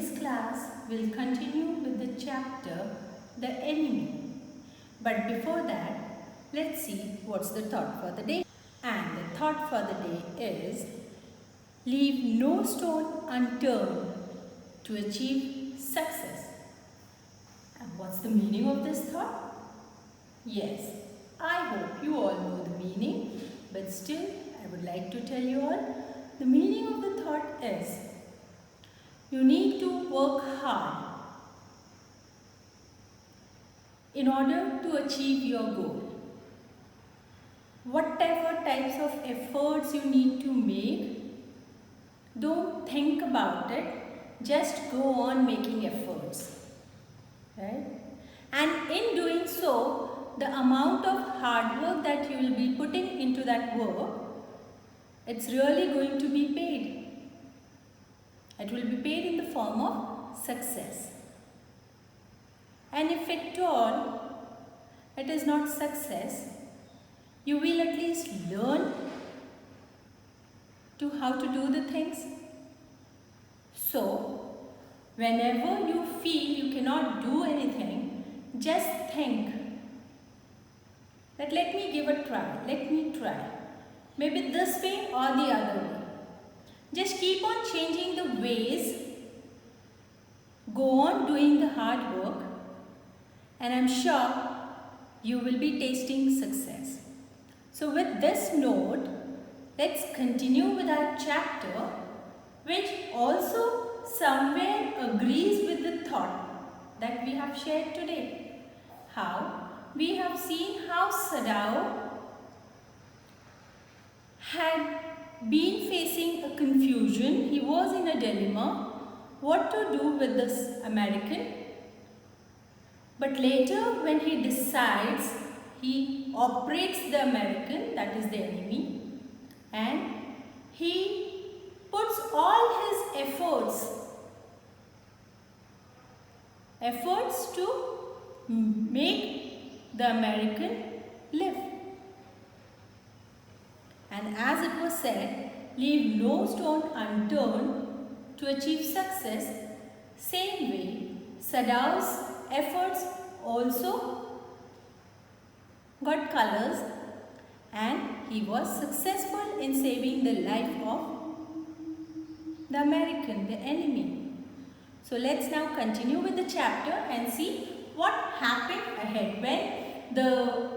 this class, we'll continue with the chapter, The Enemy. But before that, let's see what's the thought for the day. And the thought for the day is, leave no stone unturned to achieve success. And what's the meaning of this thought? Yes, I hope you all know the meaning, but still I would like to tell you all, the meaning of the thought is, you need to work hard in order to achieve your goal. Whatever types of efforts you need to make, don't think about it, just go on making efforts, right? And in doing so, the amount of hard work that you will be putting into that work, it's really going to be paid. It will be paid in the form of success. And if at all it is not success, you will at least learn to how to do the things. So, whenever you feel you cannot do anything, just think that let me give a try, let me try. Maybe this way or the other way. Just keep on changing the ways, go on doing the hard work, and I'm sure you will be tasting success. So with this note, let's continue with our chapter, which also somewhere agrees with the thought that we have shared today. How we have seen how Sadao had been facing a confusion. He was in a dilemma what to do with this American. But later when he decides, he operates the American, that is the enemy, and he puts all his efforts to make the American live. And as it was said, leave no stone unturned to achieve success. Same way, Sadao's efforts also got colors and he was successful in saving the life of the American, the enemy. So let's now continue with the chapter and see what happened ahead when the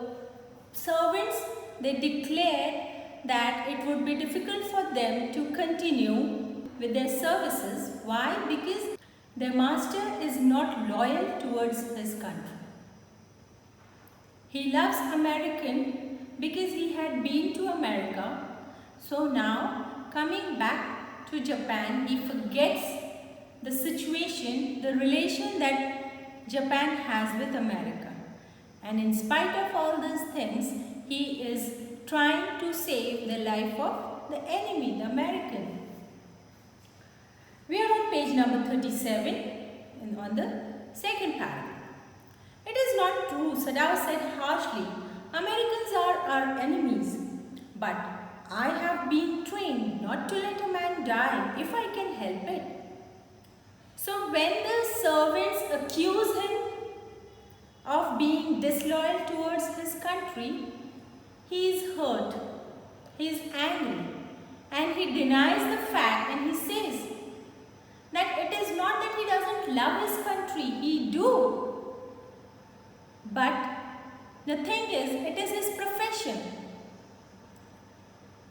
servants, they declared that it would be difficult for them to continue with their services. Why? Because their master is not loyal towards his country. He loves American because he had been to America. So now coming back to Japan, he forgets the situation, the relation that Japan has with America. And in spite of all these things, he is trying to save the life of the enemy, the American. We are on page number 37 and on the second paragraph. It is not true, Sadao said harshly. Americans are our enemies. But I have been trained not to let a man die if I can help it. So when the servants accuse him of being disloyal towards his country, he is hurt, he is angry, and he denies the fact and he says that it is not that he doesn't love his country, he do. But the thing is, it is his profession.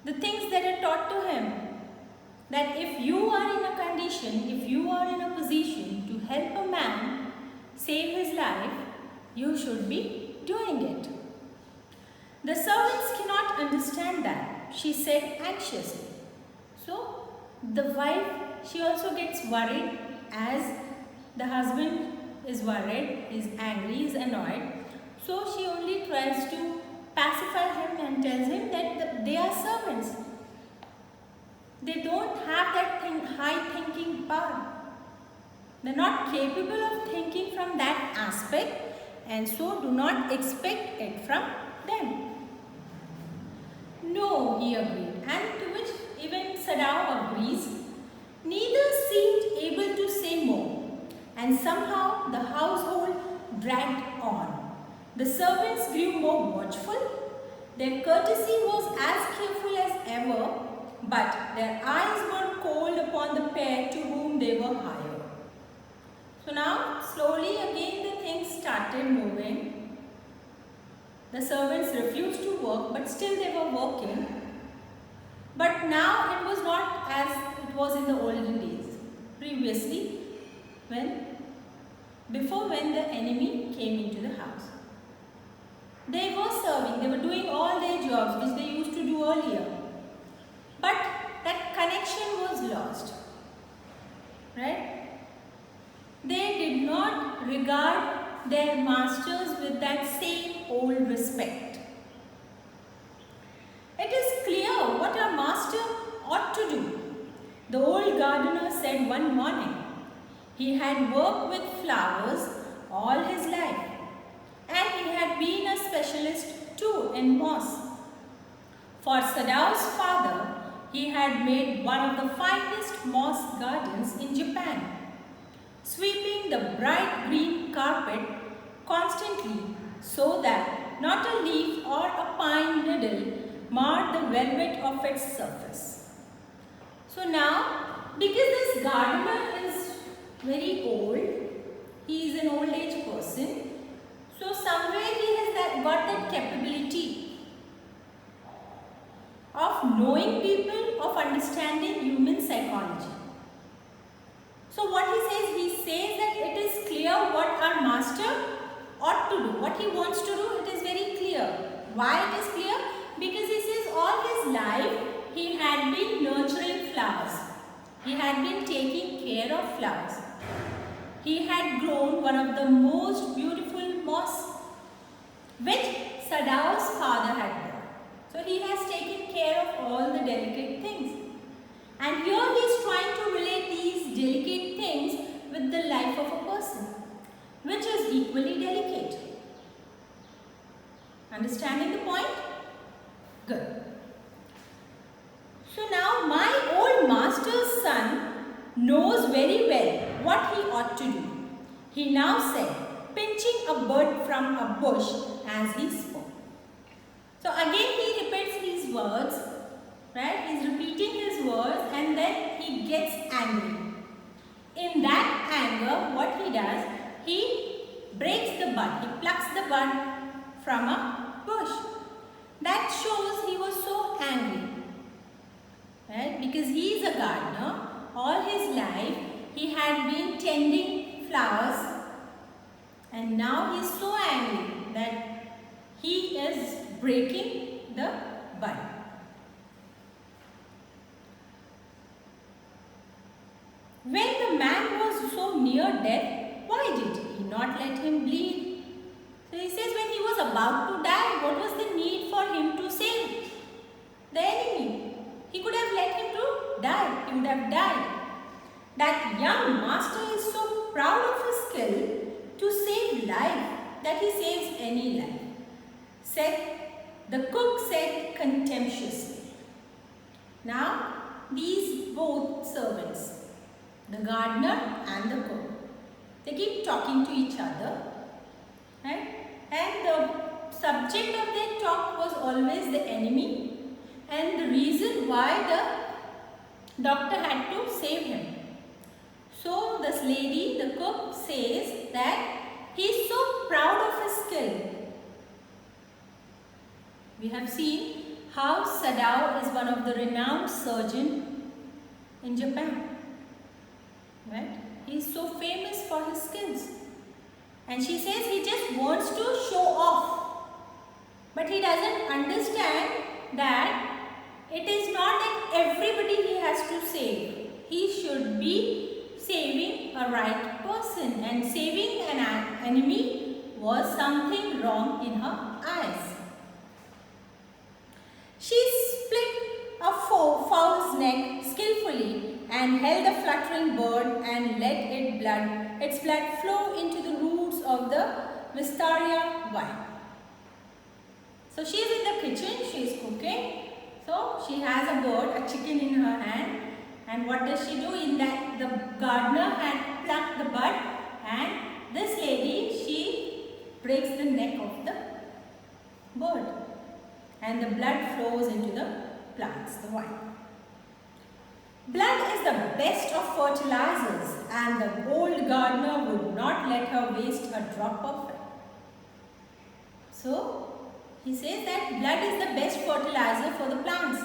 The things that are taught to him, that if you are in a condition, if you are in a position to help a man save his life, you should be doing it. The servants cannot understand that, she said anxiously. So the wife, she also gets worried as the husband is worried, is angry, is annoyed. So she only tries to pacify him and tells him that they are servants. They don't have that high thinking power. They are not capable of thinking from that aspect, and so do not expect it from them. No, he agreed, and to which even Sadao agrees. Neither seemed able to say more. and somehow the household dragged on. The servants grew more watchful. Their courtesy was as careful as ever, but their eyes were cold upon the pair to whom they were hired. So now, slowly again the things started moving. The servants refused to work, but still they were working. But now it was not as it was in the olden days. Previously, before when the enemy came into the house. They were serving, they were doing all their jobs which they used to do earlier. But that connection was lost. Right? They did not regard their masters with that same old respect. It is clear what our master ought to do. The old gardener said one morning. He had worked with flowers all his life, and he had been a specialist too in moss. For Sadao's father, he had made one of the finest moss gardens in Japan, sweeping the bright green carpet constantly so that not a leaf or a pine needle marred the velvet of its surface. So now, because this gardener is very old, he is an old age person, so somewhere he has got that capability of knowing people, of understanding human psychology. So what he says that it is clear what our master ought to do, what he wants to do, it is very clear. Why it is clear? Because he says all his life he had been nurturing flowers. He had been taking care of flowers. He had grown one of the most beautiful moss which Sadao's father had grown. So he has taken care of all the delicate things. And here he is trying to relate these delicate things with the life of a person, which is equally delicate. Understanding the point? Good. So now my old master's son knows very well what he ought to do. He now said, pinching a bird from a bush as he spoke. So again he repeats these words, right? He is repeating his words and then he gets angry. In that anger, what he does, he breaks the bud, he plucks the bud from a bush. That shows he was so angry, right? Because he is a gardener. All his life he had been tending flowers, and now he is so angry that he is breaking the bud. When the man was so near death, why did he not let him bleed? So he says when he was about to die, what was the need for him to save the enemy? He could have let him to die. He would have died. That young master is so proud of his skill to save life that he saves any life. The cook said contemptuously. Now these both servants, the gardener and the cook, they keep talking to each other, right? And the subject of their talk was always the enemy and the reason why the doctor had to save him. So this lady, the cook, says that he is so proud of his skill. We have seen how Sadao is one of the renowned surgeons in Japan. Right? He is so famous for his skills. And she says he just wants to show off. But he doesn't understand that it is not that everybody he has to save. He should be saving a right person, and saving an enemy was something wrong in her eyes. She split a fowl's neck skillfully and held the fluttering bird and let its blood flow into the roots of the wistaria vine. So she is in the kitchen, she is cooking. So she has a bird, a chicken in her hand. And what does she do? In that, the gardener had plucked the bud and this lady, she breaks the neck of the bird and the blood flows into the plants, the vine. Blood is the best of fertilizers and the old gardener would not let her waste a drop of it. So, he says that blood is the best fertilizer for the plants.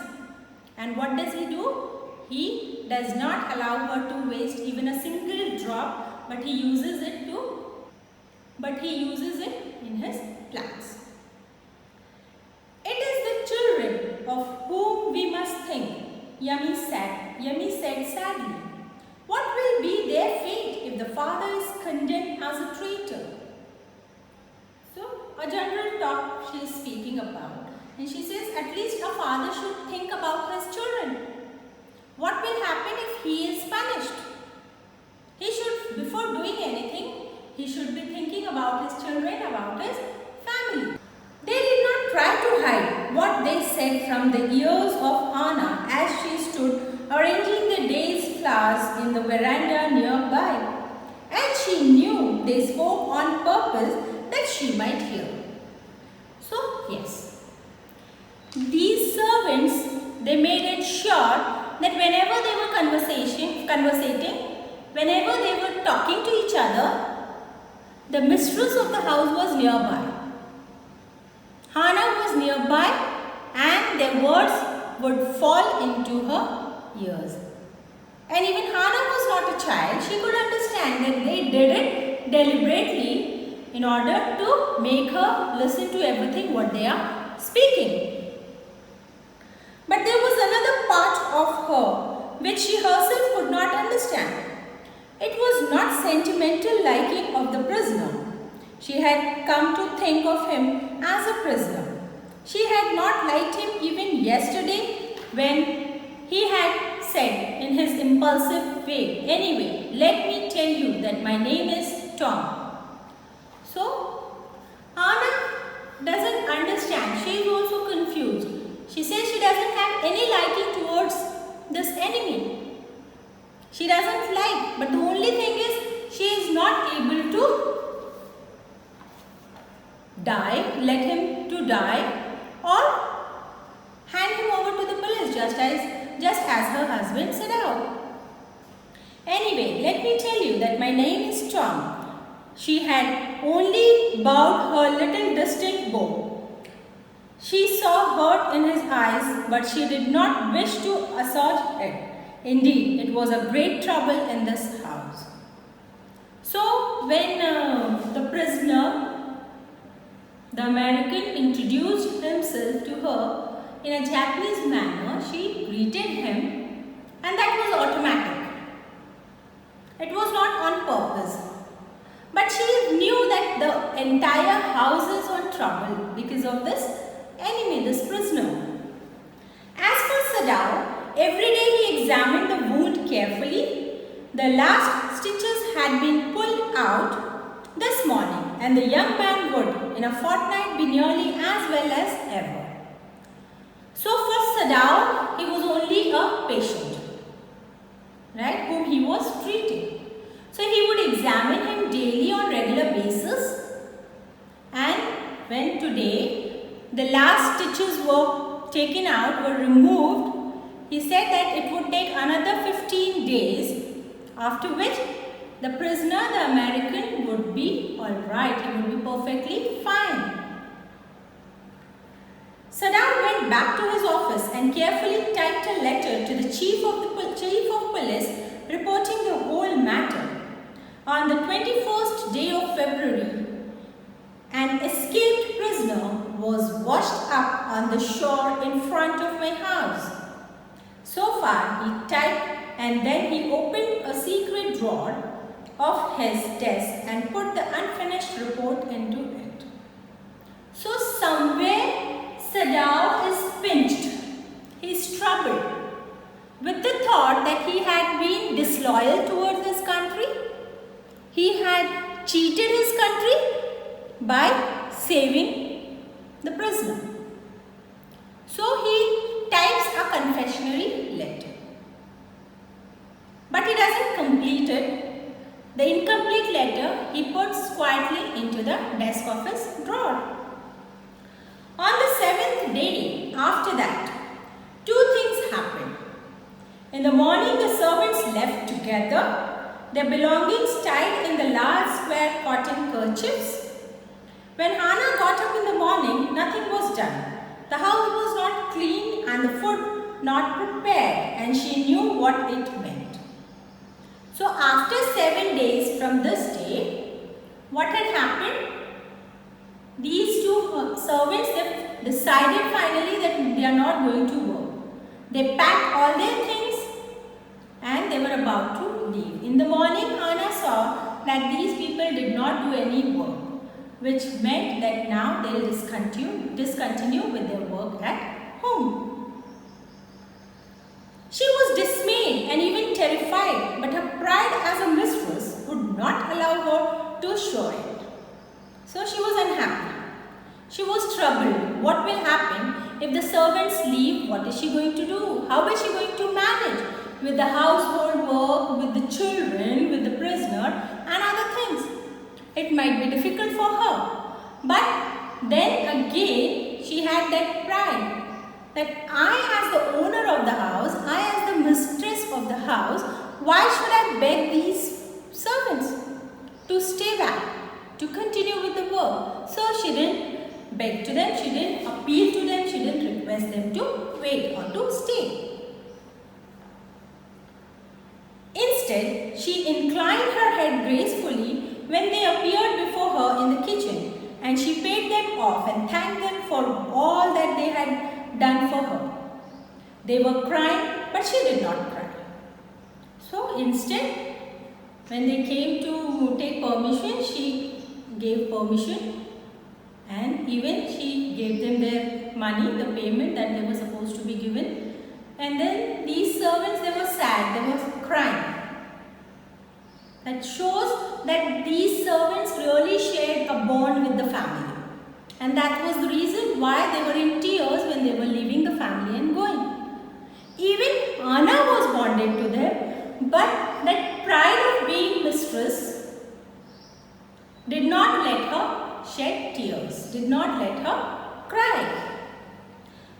And what does he do? He does not allow her to waste even a single drop, but he uses it in his plants. It is the children of whom we must think, Yummy said sadly. What will be their fate if the father is condemned as a traitor? So, a general talk she is speaking about, and she says at least a father should think about his children. What will happen if he is punished? He should, before doing anything, he should be thinking about his children, about his family. They did not try to hide what they said from the ears of Hannah as she stood arranging the day's flowers in the veranda nearby. And she knew they spoke on purpose that she might hear. So, yes, these servants, they made it sure that whenever they were conversating, whenever they were talking to each other, the mistress of the house was nearby. Hannah was nearby and their words would fall into her ears. And even Hannah was not a child. She could understand that they did it deliberately in order to make her listen to everything what they are speaking. But there was another part of her which she herself could not understand. It was not sentimental liking of the prisoner. She had come to think of him as a prisoner. She had not liked him even yesterday when he had said in his impulsive way, "Anyway, let me tell you that my name is Tom." So, Hannah doesn't understand. She is also confused. She says she doesn't have any liking towards this enemy. She doesn't like, but the only thing is she is not able to let him to die or hand him over to the police just as her husband said out. Anyway, let me tell you that my name is Tom. She had only bowed her little distant bow. She saw hurt in his eyes, but she did not wish to assert it. Indeed, it was a great trouble in this house. So, when the prisoner, the American, introduced himself to her in a Japanese manner, she greeted him, and that was automatic. It was not on purpose. But she knew that the entire house is on trouble because of this enemy, this prisoner. As for Sadao, every day he examined the wound carefully. The last stitches had been pulled out this morning, and the young man would, in a fortnight, be nearly as well as ever. So for Sadao, he was only a patient, right, whom he was treating. So he would examine him daily on regular basis, and when today the last stitches were taken out, were removed, he said that it would take another 15 days, after which the prisoner, the American, would be alright, he would be perfectly fine. Sadao went back to his office and carefully typed a letter to the chief of police reporting the whole matter. On the 21st day of February, an escaped prisoner was washed up on the shore in front of my house. So far, he typed, and then he opened a secret drawer of his desk and put the unfinished report into it. So somewhere Sadao is pinched. He is troubled with the thought that he had been disloyal towards his country. He had cheated his country by saving the prisoner. So he types a confessionary letter. But he doesn't complete it. The incomplete letter he puts quietly into the desk of his drawer. On the 7th day after that, two things happened. In the morning, the servants left together, their belongings tied in the large square cotton kerchiefs. When Hannah got up in the morning, nothing was done. The house was not clean and the food not prepared, and she knew what it meant. So after 7 days from this day, what had happened? These two servants, they decided finally that they are not going to work. They packed all their things and they were about to leave. In the morning, Hannah saw that these people did not do any work, which meant that now they will discontinue with their work at home. She was dismayed and even terrified, but her pride as a mistress would not allow her to show it. So she was unhappy. She was troubled. What will happen if the servants leave? What is she going to do? How is she going to manage with the household work, with the children, with the prisoner and other things? It might be difficult for her. But then again, she had that pride that I as the owner of the house, I as the mistress of the house, why should I beg these servants to stay back, to continue with the work? So she didn't beg to them, she didn't appeal to them, she didn't request them to wait or to stay. Instead, she inclined her head gracefully when they appeared before her in the kitchen, and she paid them off and thanked them for all that they had done for her. They were crying, but she did not cry. So instead, when they came to take permission, she gave permission, and even she gave them their money, the payment that they were supposed to be given. And then these servants, they were sad, they were crying. That shows that these servants really shared a bond with the family. And that was the reason why they were in tears when they were leaving the family and going. Even Hannah was bonded to them, but that pride of being mistress did not let her shed tears, did not let her cry.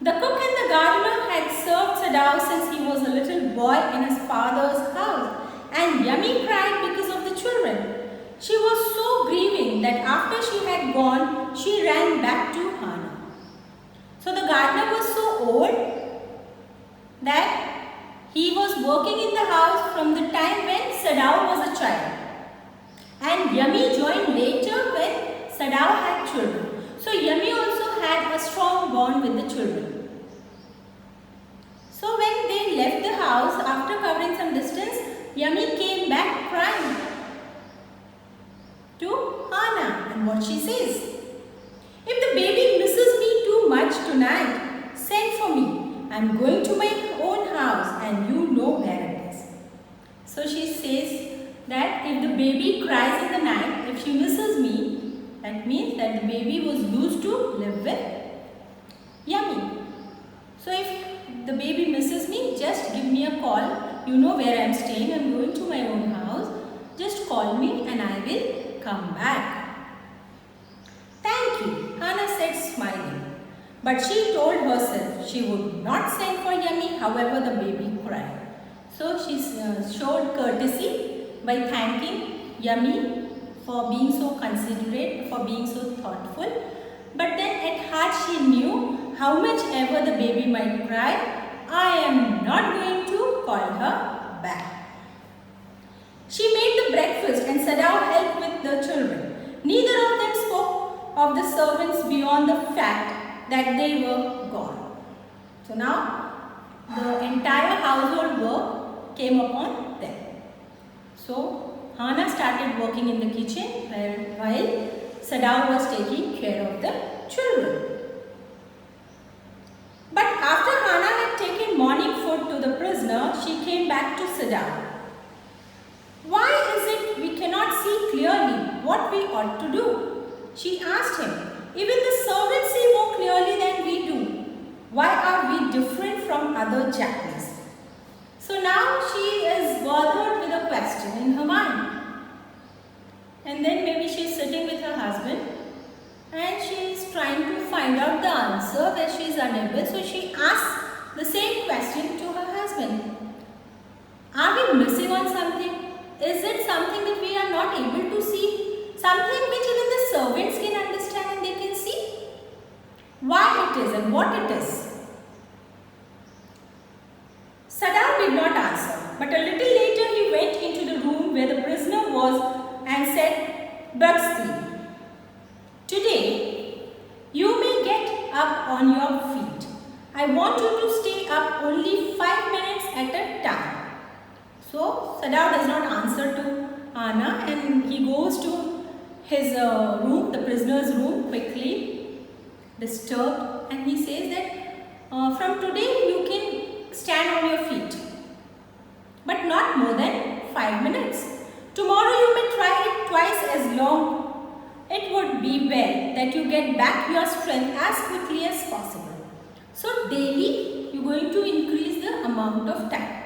The cook and the gardener had served Sadao since he was a little boy in his father's house, and Yummy cried because of the children. She was so grieving that after she had gone, she ran back to Hannah. So the gardener was so old that he was working in the house from the time when Sadao was a child. And Yummy joined later when Sadao had children. So Yummy also had a strong bond with the children. So when they left the house, after covering some distance, Yummy came back crying to Hannah, and what she says: "If the baby misses me too much tonight, send for me. I am going to my own house and you know where it is." So she says that if the baby cries in the night, if she misses me, that means that the baby was used to live with Yummy. So if the baby misses me, just give me a call. You know where I am staying. I am going to my own house. Just call me and I will come back. "Thank you," Hannah said, smiling. But she told herself she would not send for Yummy, however the baby cried. So she showed courtesy by thanking Yummy for being so considerate, for being so thoughtful. But then at heart she knew, how much ever the baby might cry, I am not going to call her back. She made the breakfast and Sadao helped with the children. Neither of them spoke of the servants beyond the fact that they were gone. So now the entire household work came upon them. So Hannah started working in the kitchen while Sadao was taking care of the children. But after Hannah had taken morning food to the prisoner, she came back to Sadao. "Why is it we cannot see clearly what we ought to do?" she asked him. "Even the servants see more clearly than we do. Why are we different from other Japanese?" So now she is bothered with a question in her mind. find out the answer where she is unable, so she asks the same question to her husband. Are we missing on something? Is it something that we are not able to see? Something which even the servants can understand and they can see? Why it is and what it is? Sadao did not answer, but a little later he went into the room where the prisoner was and said, Bugsy, today you may get up on your feet. I want you to stay up only 5 minutes at a time. So Sadao does not answer to Anna and he goes to his room, the prisoner's room, quickly, disturbed, and he says that from today you can stand on your feet, but not more than 5 minutes. Tomorrow you may try it twice as long. It would be well that you get back your strength as quickly as possible. So daily you are going to increase the amount of time.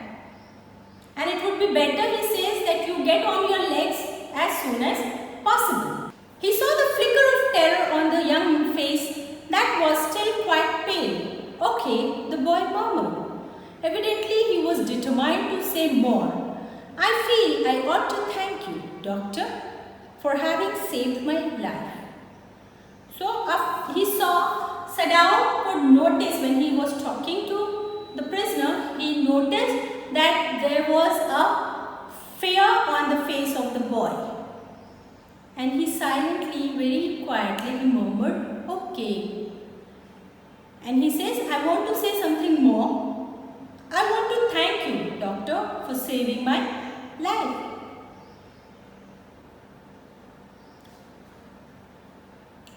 And it would be better, he says, that you get on your legs as soon as possible. He saw the flicker of terror on the young face that was still quite pale. Okay, the boy murmured. Evidently, he was determined to say more. I feel I ought to thank you, doctor, for having saved my life. So, he saw, Sadao could notice when he was talking to the prisoner, he noticed that there was a fear on the face of the boy. And he silently, very quietly, he murmured, okay. And he says, I want to say something more. I want to thank you, doctor, for saving my life.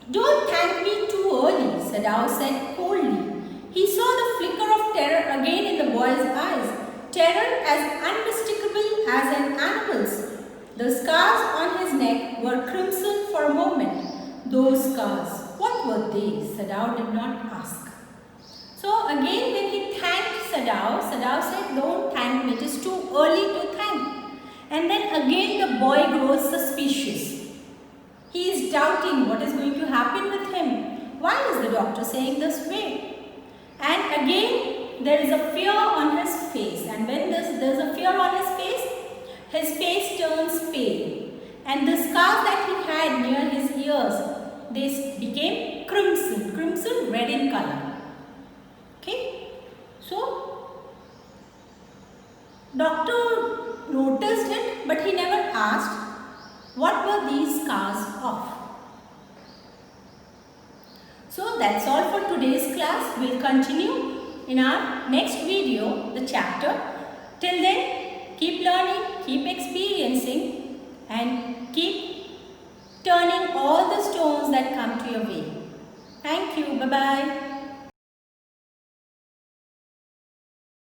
Don't thank me too early, Sadao said coldly. He saw the flicker of terror again in the boy's eyes. Terror as unmistakable as an animal's. The scars on his neck were crimson for a moment. Those scars, what were they? Sadao did not ask. So again when he thanked Sadao, Sadao said, don't thank me, it is too early to thank. And then again the boy grows suspicious. He is doubting what is going to happen with him. Why is the doctor saying this way? And again there is a fear on his face, and when there is a fear on his face turns pale, and the scars that he had near his ears, they became crimson red in color. Okay, so doctor noticed it, but he never asked what were these scars of. So that's all for today's class. We'll continue in our next video, the chapter. Till then, keep learning, keep experiencing, and keep turning all the stones that come to your way. Thank you. Bye-bye.